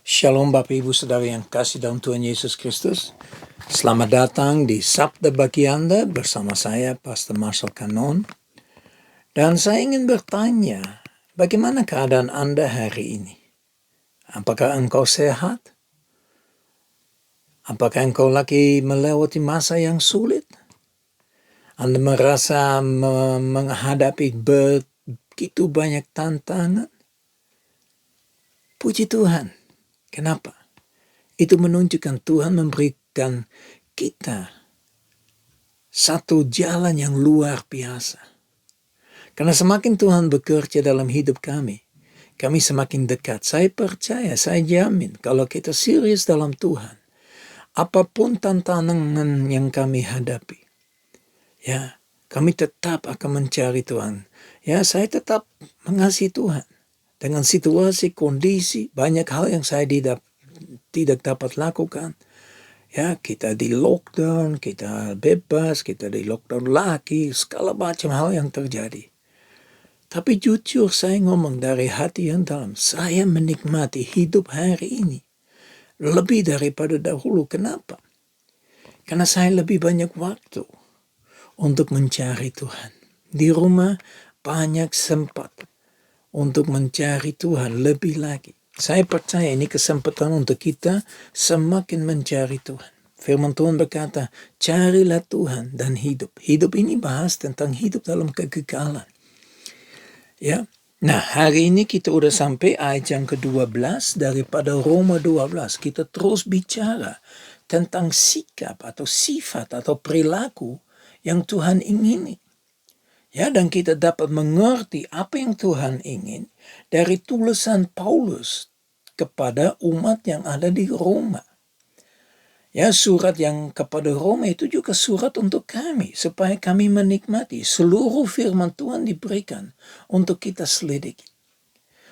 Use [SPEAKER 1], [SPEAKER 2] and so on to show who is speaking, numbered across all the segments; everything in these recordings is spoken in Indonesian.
[SPEAKER 1] Shalom Bapak Ibu Saudara yang kasih dalam Tuhan Yesus Kristus. Selamat datang di Sabda bagi Anda bersama saya Pastor Marshall Kanon. Dan saya ingin bertanya, bagaimana keadaan Anda hari ini? Apakah engkau sehat? Apakah engkau lagi melewati masa yang sulit? Anda merasa menghadapi begitu banyak tantangan? Puji Tuhan. Kenapa? Itu menunjukkan Tuhan memberikan kita satu jalan yang luar biasa. Karena semakin Tuhan bekerja dalam hidup kami semakin dekat. Saya percaya, saya jamin kalau kita serius dalam Tuhan, apapun tantangan yang kami hadapi, ya, kami tetap akan mencari Tuhan. Ya, saya tetap mengasihi Tuhan. Dengan situasi, kondisi, banyak hal yang saya tidak dapat lakukan. Ya, kita di lockdown, kita bebas, kita di lockdown lagi, segala macam hal yang terjadi. Tapi jujur saya ngomong dari hati yang dalam, saya menikmati hidup hari ini lebih daripada dahulu. Kenapa? Karena saya lebih banyak waktu untuk mencari Tuhan. Di rumah banyak sempat untuk mencari Tuhan lebih lagi. Saya percaya ini kesempatan untuk kita semakin mencari Tuhan. Firman Tuhan berkata, carilah Tuhan dan hidup. Hidup ini bahas tentang hidup dalam kekekalan. Ya. Nah, hari ini kita udah sampai ayat yang ke-12 daripada Roma 12. Kita terus bicara tentang sikap atau sifat atau perilaku yang Tuhan ingini. Ya, dan kita dapat mengerti apa yang Tuhan ingin dari tulisan Paulus kepada umat yang ada di Roma. Ya, surat yang kepada Roma itu juga surat untuk kami, supaya kami menikmati seluruh firman Tuhan diberikan untuk kita selidiki.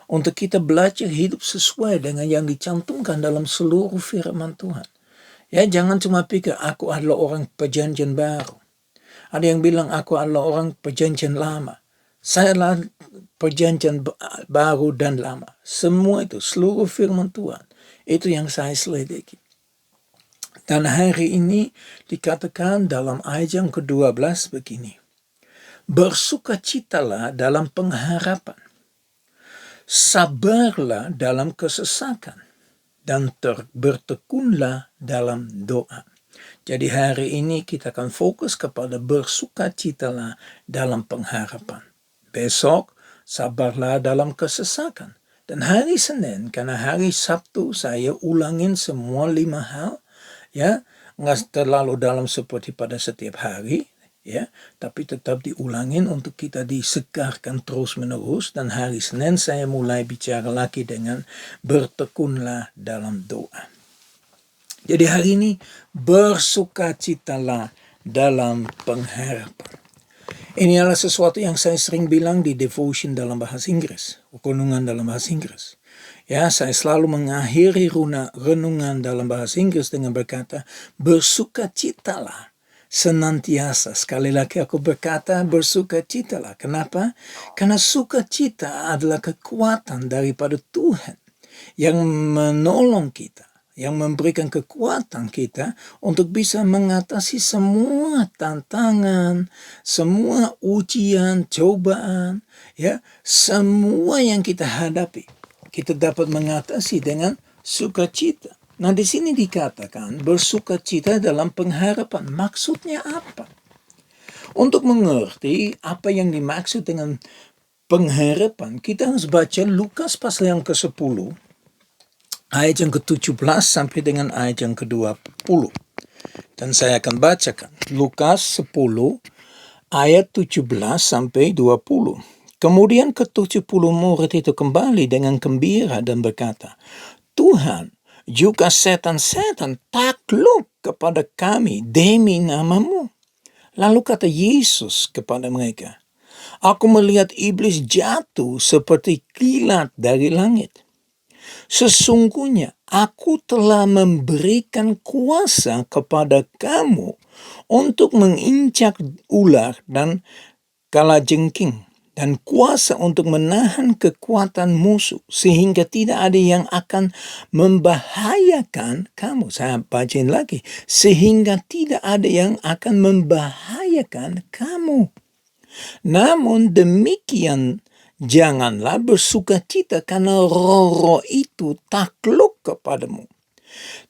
[SPEAKER 1] Untuk kita belajar hidup sesuai dengan yang dicantumkan dalam seluruh firman Tuhan. Ya, jangan cuma pikir aku adalah orang perjanjian baru. Ada yang bilang aku adalah orang perjanjian lama. Saya adalah perjanjian baru dan lama. Semua itu, seluruh firman Tuhan. Itu yang saya selidiki. Dan hari ini dikatakan dalam ayat yang ke-12 begini. Bersukacitalah dalam pengharapan. Sabarlah dalam kesesakan. Dan bertekunlah dalam doa. Jadi hari ini kita akan fokus kepada bersukacitalah dalam pengharapan. Besok sabarlah dalam kesesakan. Dan hari Senin, karena hari Sabtu saya ulangin semua 5 hal. Ya, nggak terlalu dalam seperti pada setiap hari. Ya, tapi tetap diulangin untuk kita disegarkan terus menerus. Dan hari Senin saya mulai bicara lagi dengan bertekunlah dalam doa. Jadi hari ini bersukacitalah dalam pengharapan. Ini adalah sesuatu yang saya sering bilang di devotion dalam bahasa Inggris, renungan dalam bahasa Inggris. Ya, saya selalu mengakhiri renungan dalam bahasa Inggris dengan berkata, bersukacitalah senantiasa. Sekali lagi aku berkata bersukacitalah. Kenapa? Karena sukacita adalah kekuatan daripada Tuhan yang menolong kita, yang memberikan kekuatan kita untuk bisa mengatasi semua tantangan, semua ujian, cobaan, ya, semua yang kita hadapi. Kita dapat mengatasi dengan sukacita. Nah, di sini dikatakan bersukacita dalam pengharapan. Maksudnya apa? Untuk mengerti apa yang dimaksud dengan pengharapan, kita harus baca Lukas pasal yang ke-10. Ayat yang ke-17 sampai dengan ayat yang ke-20. Dan saya akan bacakan. Lukas 10 ayat 17 sampai 20. Kemudian ke-70 murid itu kembali dengan gembira dan berkata, Tuhan, juga setan-setan takluk kepada kami demi namamu. Lalu kata Yesus kepada mereka, aku melihat iblis jatuh seperti kilat dari langit. Sesungguhnya aku telah memberikan kuasa kepada kamu untuk menginjak ular dan kalajengking dan kuasa untuk menahan kekuatan musuh sehingga tidak ada yang akan membahayakan kamu. Saya bacain lagi. Sehingga tidak ada yang akan membahayakan kamu. Namun demikian, janganlah bersukacita karena roh-roh itu takluk kepadamu.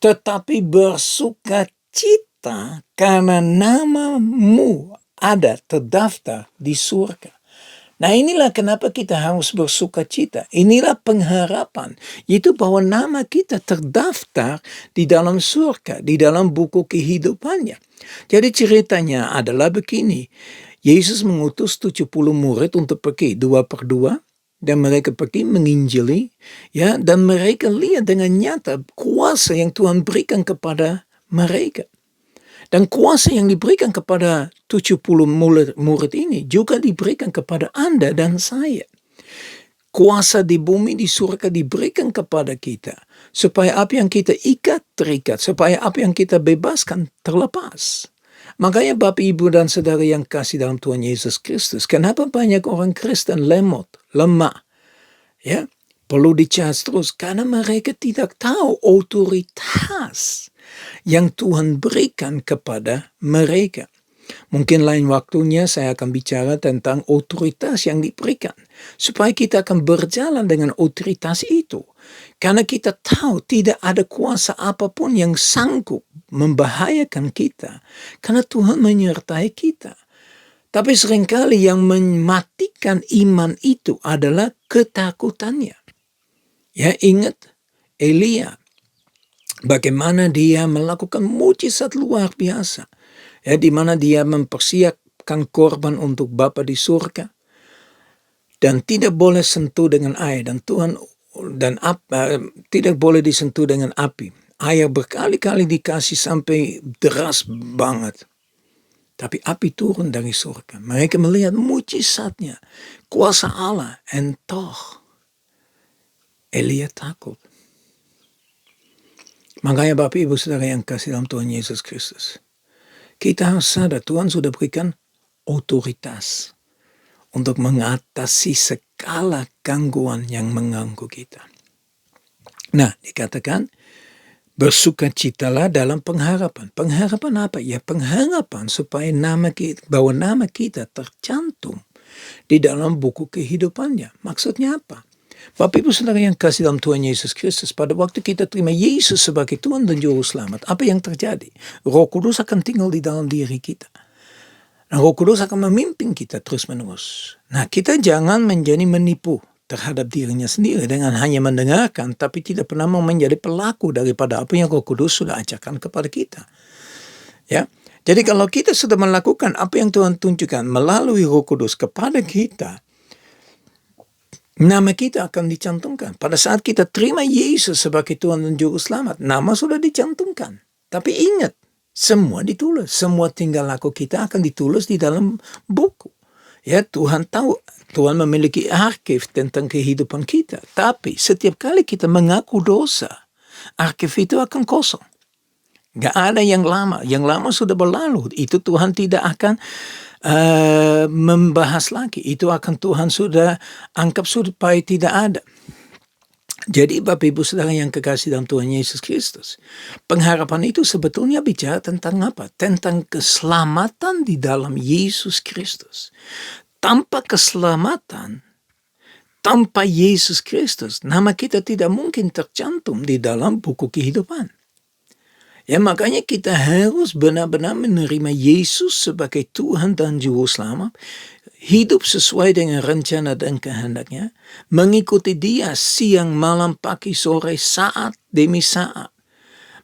[SPEAKER 1] Tetapi bersukacita karena namamu ada terdaftar di surga. Nah, inilah kenapa kita harus bersukacita. Inilah pengharapan, yaitu bahwa nama kita terdaftar di dalam surga, di dalam buku kehidupannya. Jadi ceritanya adalah begini. Yesus mengutus 70 murid untuk pergi 2 per 2. Dan mereka pergi menginjili, ya, dan mereka lihat dengan nyata kuasa yang Tuhan berikan kepada mereka. Dan kuasa yang diberikan kepada 70 murid ini juga diberikan kepada Anda dan saya. Kuasa di bumi, di surga diberikan kepada kita. Supaya apa yang kita ikat, terikat. Supaya apa yang kita bebaskan, terlepas. Makanya Bapak, Ibu, dan Saudara yang kasih dalam Tuhan Yesus Kristus, kenapa banyak orang Kristen lemah, ya, perlu dicas terus, karena mereka tidak tahu otoritas yang Tuhan berikan kepada mereka. Mungkin lain waktunya saya akan bicara tentang otoritas yang diberikan, supaya kita akan berjalan dengan otoritas itu. Karena kita tahu tidak ada kuasa apapun yang sanggup membahayakan kita, karena Tuhan menyertai kita. Tapi seringkali yang mematikan iman itu adalah ketakutannya. Ya, ingat Elia, bagaimana dia melakukan mujizat luar biasa. Ya, di mana dia mempersiapkan korban untuk Bapa di surga. Dan tidak boleh sentuh dengan air. Dan Tuhan tidak boleh disentuh dengan api. Air berkali-kali dikasih sampai deras banget. Tapi api turun dari surga. Mereka melihat mujizatnya, kuasa Allah. Entah Elia takut. Makanya Bapak, Ibu, Saudara yang kasih dalam Tuhan Yesus Kristus, kita harus sadar Tuhan sudah berikan otoritas untuk mengatasi segala gangguan yang mengganggu kita. Nah, dikatakan bersukacitalah dalam pengharapan. Pengharapan apa? Ya, pengharapan supaya bahwa nama kita tercantum di dalam buku kehidupannya. Maksudnya apa? Bapak, Ibu, Saudara yang kasih dalam Tuhan Yesus Kristus, pada waktu kita terima Yesus sebagai Tuhan dan Juru Selamat, apa yang terjadi? Roh Kudus akan tinggal di dalam diri kita. Nah, Roh Kudus akan memimpin kita terus-menerus. Nah, kita jangan menjadi menipu terhadap dirinya sendiri dengan hanya mendengarkan, tapi tidak pernah mau menjadi pelaku daripada apa yang Roh Kudus sudah ajarkan kepada kita. Ya, jadi kalau kita sudah melakukan apa yang Tuhan tunjukkan melalui Roh Kudus kepada kita, nama kita akan dicantumkan. Pada saat kita terima Yesus sebagai Tuhan dan Juru Selamat, nama sudah dicantumkan. Tapi ingat, semua ditulis. Semua tingkah laku kita akan ditulis di dalam buku. Ya, Tuhan tahu, Tuhan memiliki arsip tentang kehidupan kita. Tapi setiap kali kita mengaku dosa, arsip itu akan kosong. Gak ada yang lama. Yang lama sudah berlalu. Itu Tuhan tidak akan membahas lagi. Itu akan Tuhan sudah anggap supaya tidak ada. Jadi Bapak, Ibu, Saudara yang kekasih dalam Tuhan Yesus Kristus, pengharapan itu sebetulnya bicara tentang apa? Tentang keselamatan di dalam Yesus Kristus. Tanpa keselamatan, tanpa Yesus Kristus, nama kita tidak mungkin tercantum di dalam buku kehidupan. Ya, makanya kita harus benar-benar menerima Yesus sebagai Tuhan dan Juru Selamat, hidup sesuai dengan rencana dan kehendaknya, mengikuti Dia siang, malam, pagi, sore, saat demi saat,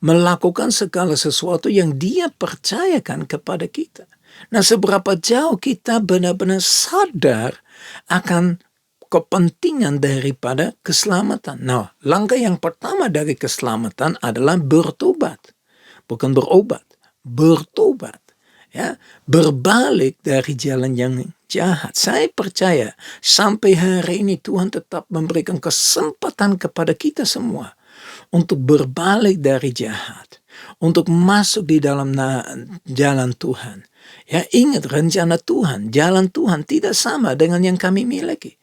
[SPEAKER 1] melakukan segala sesuatu yang Dia percayakan kepada kita. Nah, seberapa jauh kita benar-benar sadar akan kepentingan daripada keselamatan. Nah, langkah yang pertama dari keselamatan adalah bertobat. Bukan berobat, bertobat. Ya, berbalik dari jalan yang jahat. Saya percaya sampai hari ini Tuhan tetap memberikan kesempatan kepada kita semua untuk berbalik dari jahat, untuk masuk di dalam jalan Tuhan. Ya, ingat rencana Tuhan, jalan Tuhan tidak sama dengan yang kami miliki.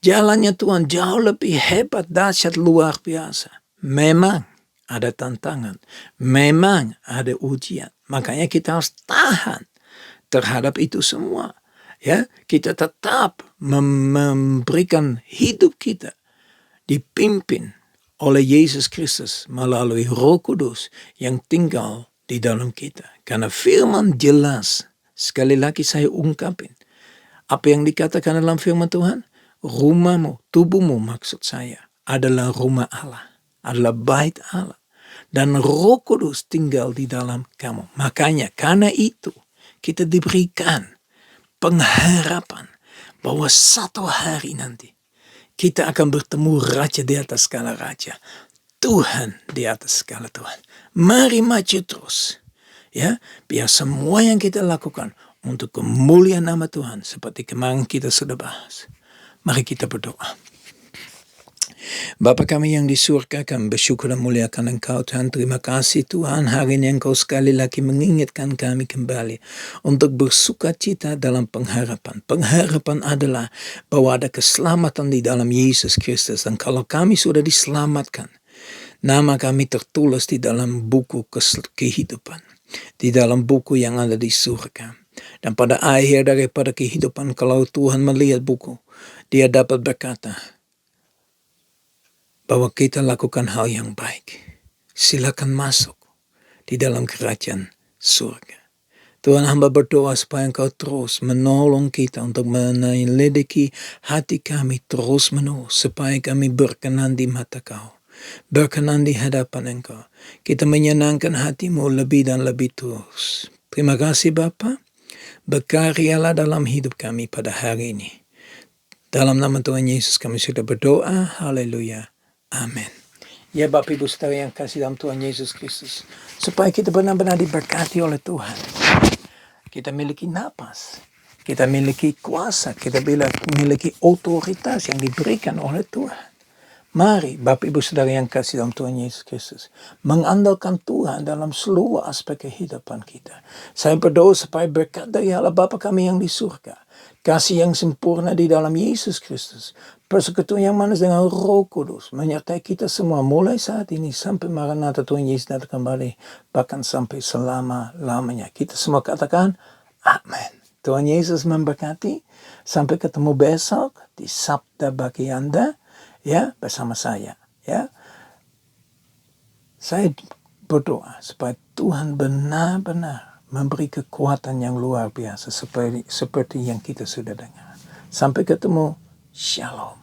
[SPEAKER 1] Jalannya Tuhan jauh lebih hebat, dahsyat, luar biasa. Memang ada tantangan, memang ada ujian. Makanya kita harus tahan terhadap itu semua. Ya, kita tetap memberikan hidup kita dipimpin oleh Yesus Kristus melalui Roh Kudus yang tinggal di dalam kita. Karena firman jelas, sekali lagi saya ungkapin, apa yang dikatakan dalam firman Tuhan? Rumahmu, tubuhmu maksud saya, adalah rumah Allah, adalah bait Allah. Dan Roh Kudus tinggal di dalam kamu. Makanya karena itu kita diberikan pengharapan bahwa satu hari nanti kita akan bertemu Raja di atas segala raja, Tuhan di atas segala Tuhan. Mari maju terus, ya, biar semua yang kita lakukan untuk kemuliaan nama Tuhan, seperti kemarin kita sudah bahas. Mari kita berdoa. Bapa kami yang di surga, kami bersyukur dan muliakan Engkau Tuhan. Terima kasih Tuhan, hari ini Engkau sekali lagi mengingatkan kami kembali untuk bersuka cita dalam pengharapan. Pengharapan adalah bahwa ada keselamatan di dalam Yesus Kristus. Dan kalau kami sudah diselamatkan, nama kami tertulis di dalam buku kehidupan, di dalam buku yang ada di surga. Dan pada akhir daripada kehidupan, kalau Tuhan melihat buku, Dia dapat berkata bahwa kita lakukan hal yang baik. Silakan masuk di dalam kerajaan surga. Tuhan, hamba berdoa supaya Engkau terus menolong kita untuk menyelidiki hati kami terus menerus, supaya kami berkenan di mata Kau, berkenan di hadapan Engkau. Kita menyenangkan hati-Mu lebih dan lebih terus. Terima kasih Bapa, berkaryalah dalam hidup kami pada hari ini. Dalam nama Tuhan Yesus kami sudah berdoa. Haleluya. Amin. Ya Bapak Ibu Saudara yang kasih dalam Tuhan Yesus Kristus, supaya kita benar-benar diberkati oleh Tuhan. Kita miliki napas, kita miliki kuasa, kita miliki otoritas yang diberikan oleh Tuhan. Mari Bapak Ibu Saudara yang kasih dalam Tuhan Yesus Kristus, mengandalkan Tuhan dalam seluruh aspek kehidupan kita. Saya berdoa supaya berkat dari Allah Bapa kami yang di surga, kasih yang sempurna di dalam Yesus Kristus, persekutuan yang manis dengan Roh Kudus menyertai kita semua mulai saat ini sampai Maranatha Tuhan Yesus datang kembali, bahkan sampai selama-lamanya. Kita semua katakan amin. Tuhan Yesus memberkati. Sampai ketemu besok di Sabda bagi Anda, ya, bersama saya, ya. Saya berdoa supaya Tuhan benar-benar memberi kekuatan yang luar biasa seperti yang kita sudah dengar. Sampai ketemu. Shalom.